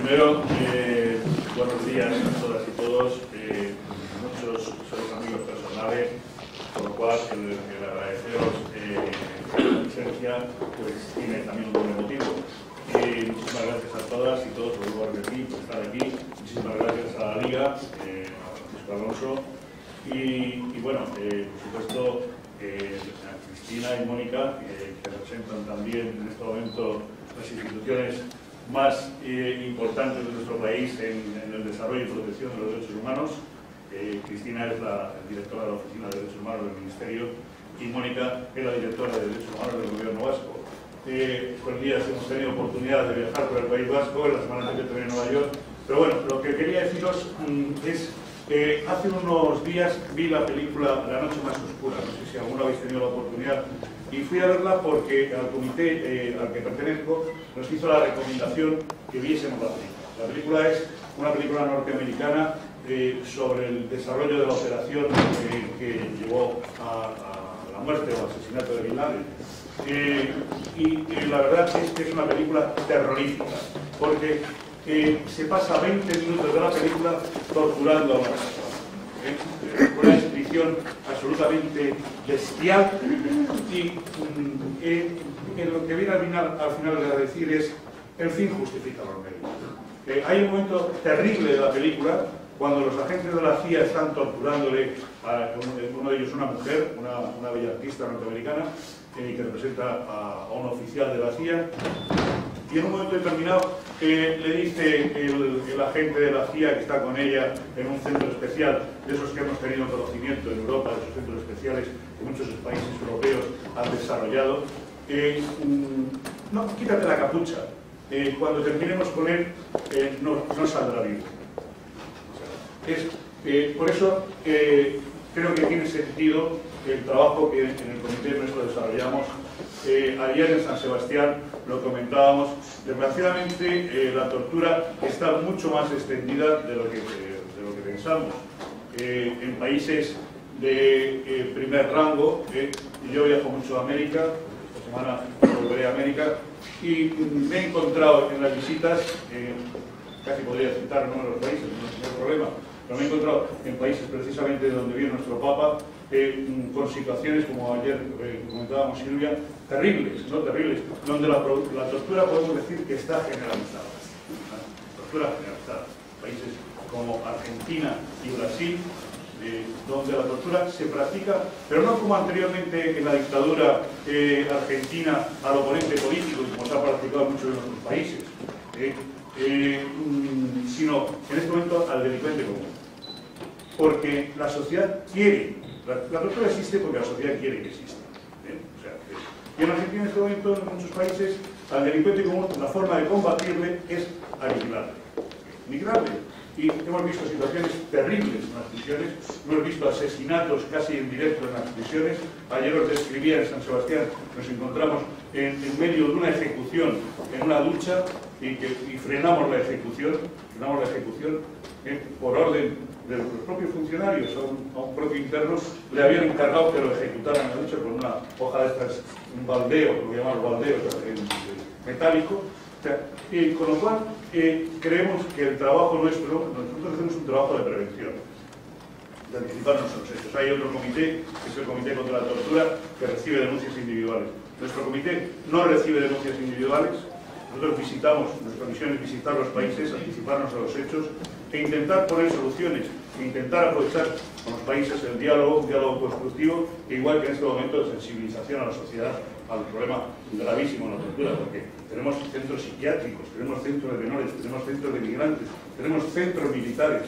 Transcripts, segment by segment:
Primero, buenos días a todas y todos. Muchos sois amigos personales, por lo cual el agradeceros la presencia pues tiene también un doble motivo. Muchísimas gracias a todas y todos por estar aquí. Muchísimas gracias a la Liga, a Francisco Alonso y bueno, por supuesto a Cristina y Mónica, que representan también en este momento las instituciones más importantes de nuestro país en el desarrollo y protección de los derechos humanos. Cristina es la directora de la Oficina de Derechos Humanos del Ministerio y Mónica es la directora de Derechos Humanos del Gobierno Vasco. Estos días hemos tenido oportunidad de viajar por el País Vasco, en la semana anterior también en Nueva York, pero bueno, lo que quería deciros es hace unos días vi la película La Noche Más Oscura, no sé si alguno habéis tenido la oportunidad, y fui a verla porque al comité al que pertenezco nos hizo la recomendación que viésemos la película. La película es una película norteamericana sobre el desarrollo de la operación que llevó a la muerte o asesinato de Bin Laden. Y la verdad es que es una película terrorífica, porque se pasa 20 minutos de la película torturando a una persona. Una descripción absolutamente bestial y lo que viene al final de decir es el fin justifica los medios. Hay un momento terrible de la película cuando los agentes de la CIA están torturándole a uno de ellos, una mujer, una bella artista norteamericana que representa a un oficial de la CIA, y en un momento determinado le dice el agente de la CIA que está con ella en un centro especial, de esos que hemos tenido conocimiento en Europa, de esos centros especiales que muchos países europeos han desarrollado, no, quítate la capucha, cuando terminemos con él no saldrá vivo. Por eso creo que tiene sentido el trabajo que en el comité nuestro desarrollamos. Ayer en San Sebastián lo comentábamos, desgraciadamente la tortura está mucho más extendida de lo que pensamos. En países de primer rango, yo viajo mucho a América, esta semana volveré a América, y me he encontrado en las visitas, casi podría citar el número de los países, no hay problema, pero me he encontrado en países precisamente donde vive nuestro Papa, con situaciones, como ayer comentábamos Silvia, terribles, ¿no? Terribles, donde la tortura podemos decir que está generalizada. Tortura generalizada. Países como Argentina y Brasil, donde la tortura se practica, pero no como anteriormente en la dictadura argentina al oponente político, como se ha practicado mucho en otros países, sino en este momento al delincuente común. Porque la sociedad quiere. La tortura existe porque la sociedad quiere que exista. O sea, y en Argentina en este momento, en muchos países, al delincuente común, la forma de combatirle es aniquilarle. Y hemos visto situaciones terribles en las prisiones, hemos visto asesinatos casi en directo en las prisiones. Ayer os describía en San Sebastián, nos encontramos en medio de una ejecución, en una ducha, y frenamos la ejecución por orden de los propios funcionarios. A un propio interno le habían encargado que lo ejecutaran en la ducha con una hoja de estas, un baldeo, lo que llamamos baldeo, metálico. O sea, con lo cual creemos que el trabajo nuestro, nosotros hacemos un trabajo de prevención, de anticiparnos a los hechos. Hay otro comité, que es el Comité contra la Tortura, que recibe denuncias individuales. Nuestro comité no recibe denuncias individuales. Nosotros visitamos, nuestra misión es visitar los países, anticiparnos a los hechos e intentar poner soluciones, e intentar aprovechar con los países el diálogo, un diálogo constructivo, igual que en este momento de sensibilización a la sociedad al problema gravísimo de la tortura, porque tenemos centros psiquiátricos, tenemos centros de menores, tenemos centros de migrantes, tenemos centros militares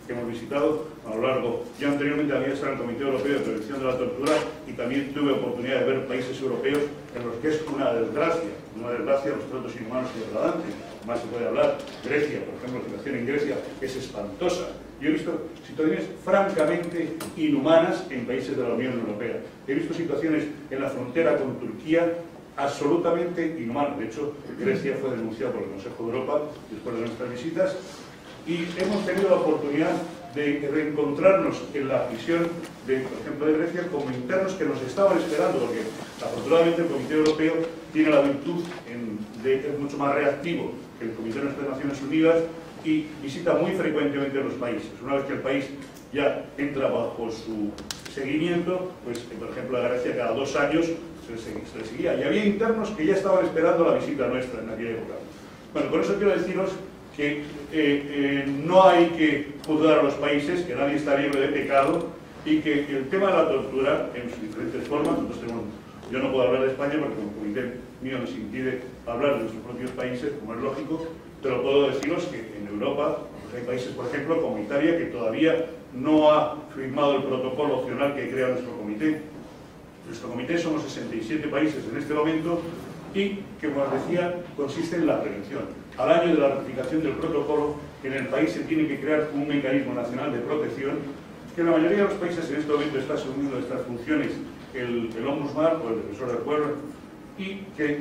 que hemos visitado a lo largo. Yo anteriormente había estado en el Comité Europeo de Prevención de la Tortura y también tuve oportunidad de ver países europeos en los que es una desgracia los tratos inhumanos y degradantes. Más se puede hablar. Grecia, por ejemplo, la situación en Grecia es espantosa. Yo he visto situaciones francamente inhumanas en países de la Unión Europea. He visto situaciones en la frontera con Turquía absolutamente inhumanas. De hecho, Grecia fue denunciada por el Consejo de Europa después de nuestras visitas y hemos tenido la oportunidad de reencontrarnos en la prisión, por ejemplo, de Grecia, como internos que nos estaban esperando, porque afortunadamente el Comité Europeo tiene la virtud de que es mucho más reactivo que el Comité de las Naciones Unidas y visita muy frecuentemente los países. Una vez que el país ya entra bajo su seguimiento, pues por ejemplo a Grecia cada 2 años se le seguía, y había internos que ya estaban esperando la visita nuestra en aquella época. Bueno, con eso quiero deciros que no hay que juzgar a los países, que nadie está libre de pecado, y que el tema de la tortura, en sus diferentes formas, yo no puedo hablar de España porque como comité mío nos impide hablar de nuestros propios países, como es lógico, pero puedo deciros que en Europa pues hay países, por ejemplo, como Italia, que todavía no ha firmado el protocolo opcional que crea nuestro comité. Nuestro comité somos 67 países en este momento y, que como os decía, consiste en la prevención. Al año de la ratificación del protocolo, en el país se tiene que crear un mecanismo nacional de protección, que en la mayoría de los países en este momento está asumiendo estas funciones el ombudsman o el defensor del pueblo, y que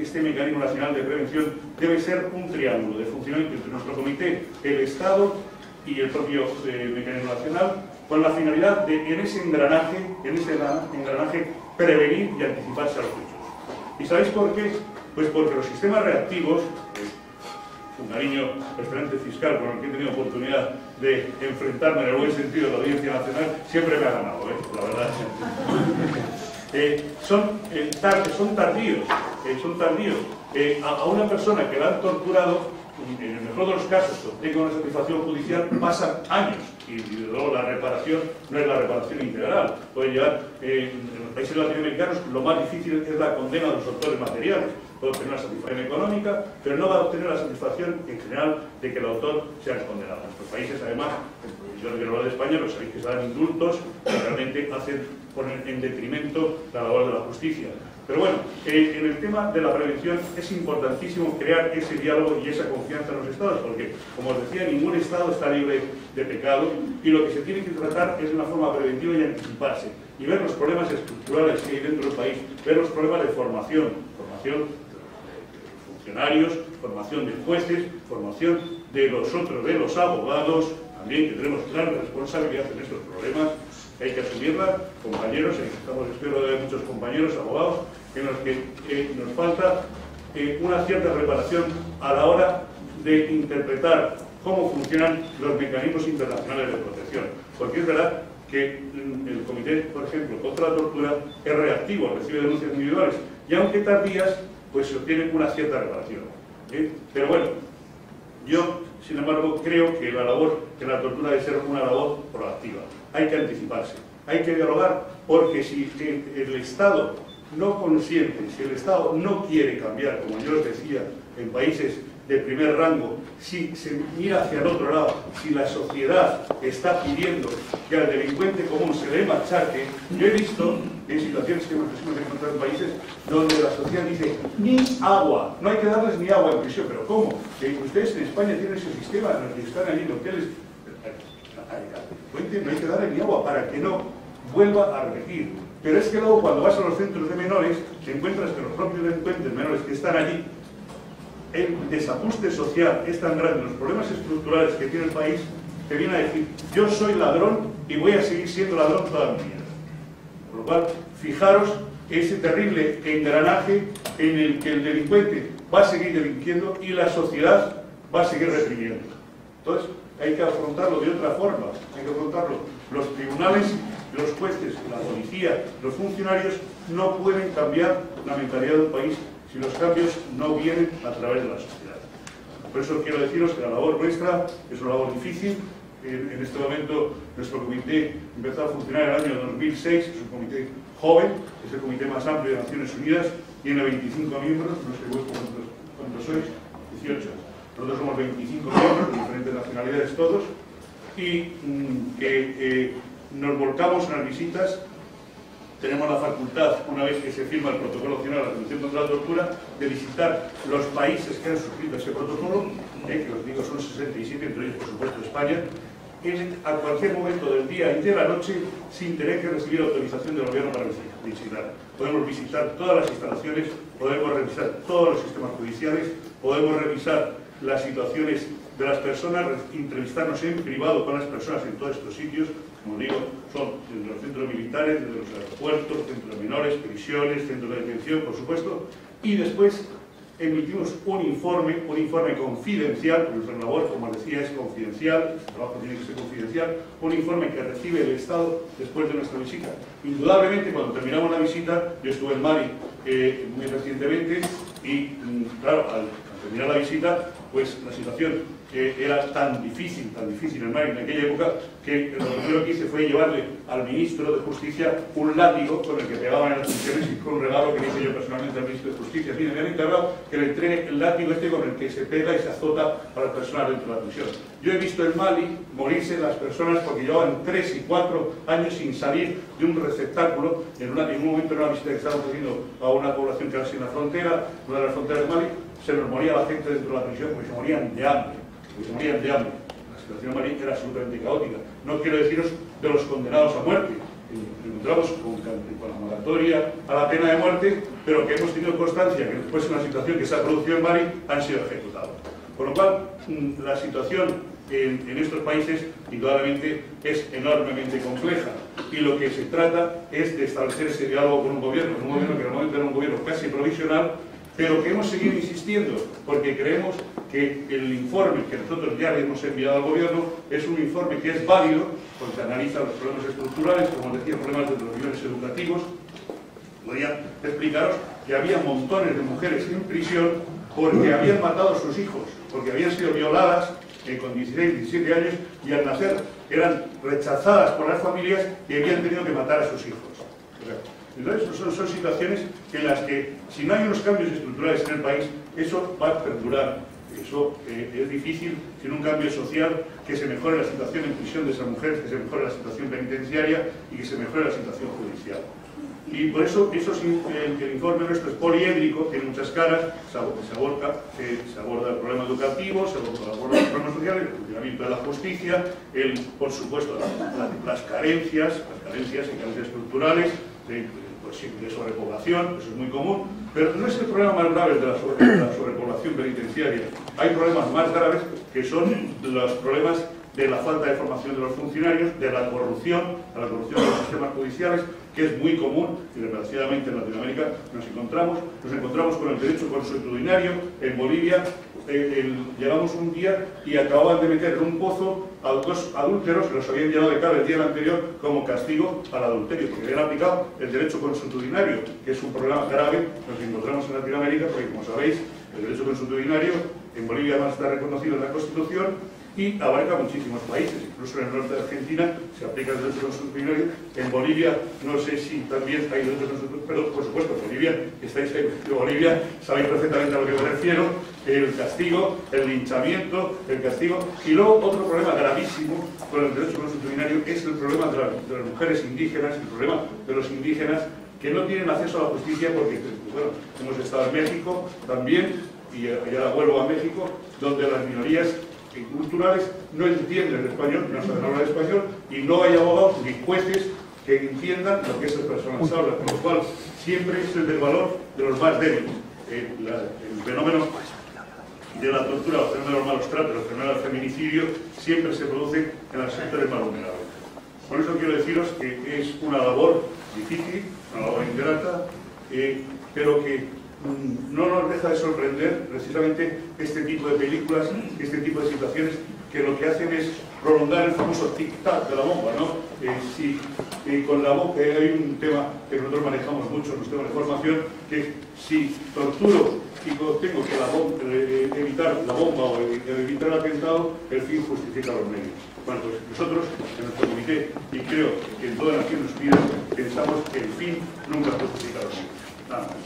este mecanismo nacional de prevención debe ser un triángulo de funcionamiento entre nuestro comité, el Estado y el propio mecanismo nacional, con la finalidad de, en ese engranaje, prevenir y anticiparse a los hechos. ¿Y sabéis por qué? Pues porque los sistemas reactivos, un cariño excelente fiscal con el que he tenido oportunidad de enfrentarme en el buen sentido de la Audiencia Nacional, siempre me ha ganado, la verdad. Son tardíos. A una persona que la han torturado, en el mejor de los casos, que obtenga una satisfacción judicial, pasan años. Y desde luego la reparación no es la reparación integral. Puede llevar, en los países latinoamericanos, lo más difícil es la condena de los autores materiales. Puede obtener una satisfacción económica, pero no va a obtener la satisfacción en general de que el autor sea condenado. En nuestros países, además, yo no quiero hablar de España, pero sabéis que se dan indultos que realmente ponen en detrimento la labor de la justicia. Pero bueno, en el tema de la prevención es importantísimo crear ese diálogo y esa confianza en los Estados, porque, como os decía, ningún Estado está libre de pecado y lo que se tiene que tratar es de una forma preventiva y anticiparse, y ver los problemas estructurales que hay dentro del país, ver los problemas de formación de funcionarios, formación de jueces, formación de los abogados, también que tenemos gran responsabilidad en estos problemas. Hay que asumirla, compañeros, espero de muchos compañeros, abogados, en los que nos falta una cierta preparación a la hora de interpretar cómo funcionan los mecanismos internacionales de protección. Porque es verdad que el Comité, por ejemplo, contra la tortura es reactivo, recibe denuncias individuales, y aunque tardías, pues se obtiene una cierta reparación. Pero bueno, yo, sin embargo, creo que la labor de la tortura debe ser una labor proactiva. Hay que anticiparse, hay que dialogar, porque si el Estado no consiente, si el Estado no quiere cambiar, como yo os decía, en países de primer rango, si se mira hacia el otro lado, si la sociedad está pidiendo que al delincuente común se le machaque, yo he visto en situaciones que hemos encontrado en países donde la sociedad dice ni agua, no hay que darles ni agua en prisión. ¿Pero cómo? Que ustedes en España tienen ese sistema, en los que están allí en hoteles, no hay que darle ni agua para que no vuelva a repetir. Pero es que luego cuando vas a los centros de menores te encuentras que los propios delincuentes menores que están allí, el desajuste social es tan grande, los problemas estructurales que tiene el país, te viene a decir, yo soy ladrón y voy a seguir siendo ladrón toda mi vida. Por lo cual, fijaros ese terrible engranaje en el que el delincuente va a seguir delinquiendo y la sociedad va a seguir reprimiendo. Entonces, hay que afrontarlo de otra forma, hay que afrontarlo. Los tribunales, los jueces, la policía, los funcionarios no pueden cambiar la mentalidad del país si los cambios no vienen a través de la sociedad. Por eso quiero deciros que la labor nuestra es una labor difícil. En este momento nuestro comité empezó a funcionar en el año 2006, es un comité joven, es el comité más amplio de Naciones Unidas, tiene 25 miembros, no sé cuántos sois, 18. Nosotros somos 25 miembros de diferentes nacionalidades todos, y nos volcamos en las visitas. Tenemos la facultad, una vez que se firma el protocolo opcional de la Convención contra la Tortura, de visitar los países que han suscrito ese protocolo, que os digo son 67, entre ellos por supuesto España, a cualquier momento del día y de la noche, sin tener que recibir autorización del gobierno para visitar. Podemos visitar todas las instalaciones, podemos revisar todos los sistemas judiciales, podemos revisar las situaciones de las personas, entrevistarnos en privado con las personas en todos estos sitios, como digo, son desde los centros militares, desde los aeropuertos, centros de menores, prisiones, centros de detención, por supuesto, y después emitimos un informe confidencial, porque nuestra labor, como decía, es confidencial, el trabajo tiene que ser confidencial, un informe que recibe el Estado después de nuestra visita. Indudablemente, cuando terminamos la visita, yo estuve en Mali muy recientemente, y claro, al terminar la visita, pues la situación era tan difícil en Mali en aquella época, que lo primero que hice fue llevarle al ministro de Justicia un látigo con el que pegaban en las prisiones, y con un regalo que le hice yo personalmente al ministro de Justicia. Mira, me han encargado que le entregue el látigo este con el que se pega y se azota a las personas dentro de la prisión. Yo he visto en Mali morirse las personas porque llevaban 3 y 4 años sin salir de un receptáculo. En un momento, en una visita que estábamos haciendo a una población que era así en la frontera, una de las fronteras de Mali, se nos moría la gente dentro de la prisión porque se morían de hambre. La situación en Mali era absolutamente caótica. No quiero deciros de los condenados a muerte, que encontramos con la moratoria a la pena de muerte, pero que hemos tenido constancia que después de una situación que se ha producido en Mali han sido ejecutados. Por lo cual, la situación en estos países, indudablemente, es enormemente compleja, y lo que se trata es de establecer ese diálogo con un gobierno que normalmente era un gobierno casi provisional, pero que hemos seguido insistiendo porque creemos que el informe que nosotros ya le hemos enviado al gobierno es un informe que es válido, porque analiza los problemas estructurales, como decía, problemas de los niveles educativos. Podría explicaros que había montones de mujeres en prisión porque habían matado a sus hijos, porque habían sido violadas con 16, 17 años, y al nacer eran rechazadas por las familias y habían tenido que matar a sus hijos. Entonces, son situaciones en las que, si no hay unos cambios estructurales en el país, eso va a perdurar. Eso es difícil sin un cambio social, que se mejore la situación en prisión de esas mujeres, que se mejore la situación penitenciaria y que se mejore la situación judicial. Y por eso el informe nuestro es poliédrico, tiene muchas caras, se aborda el problema educativo, se aborda los problemas sociales, el funcionamiento de la justicia, por supuesto las carencias estructurales, de sobrepoblación, eso es muy común, pero no es el problema más grave de la sobrepoblación penitenciaria. Hay problemas más graves que son los problemas de la falta de formación de los funcionarios, de la corrupción de los sistemas judiciales, que es muy común, y desgraciadamente en Latinoamérica nos encontramos con el derecho consuetudinario. En Bolivia llegamos un día y acababan de meter en un pozo a 2 adúlteros que los habían llenado de cal el día anterior como castigo al adulterio, porque habían aplicado el derecho consuetudinario, que es un problema grave. Nos encontramos en Latinoamérica porque, como sabéis, el derecho consuetudinario en Bolivia además está reconocido en la Constitución y abarca muchísimos países. Incluso en el norte de Argentina se aplica el derecho consuetudinario. En Bolivia no sé si también hay derecho consuetudinario, pero por supuesto, en Bolivia, Bolivia sabéis perfectamente a lo que me refiero: el castigo, el linchamiento, el castigo. Y luego otro problema gravísimo con el derecho consuetudinario es el problema de las mujeres indígenas, el problema de los indígenas que no tienen acceso a la justicia porque, bueno, hemos estado en México también, y ahora vuelvo a México, donde las minorías culturales no entienden el español, no saben hablar español, y no hay abogados ni jueces que entiendan lo que esas personas hablan, con lo cual siempre es el del valor de los más débiles. El fenómeno de la tortura, el fenómeno de los malos tratos, el fenómeno del feminicidio siempre se produce en los sectores más vulnerables. Por eso quiero deciros que es una labor difícil, una labor ingrata, pero que no nos deja de sorprender precisamente este tipo de películas, este tipo de situaciones, que lo que hacen es prolongar el famoso tic-tac de la bomba, ¿no? Con la bomba hay un tema que nosotros manejamos mucho en los temas de formación, que si torturo y tengo que evitar la bomba o evitar el atentado, el fin justifica los medios. Bueno, pues nosotros en nuestro comité, y creo que en todas las Naciones Unidas, pensamos que el fin nunca justifica los medios. Nada más.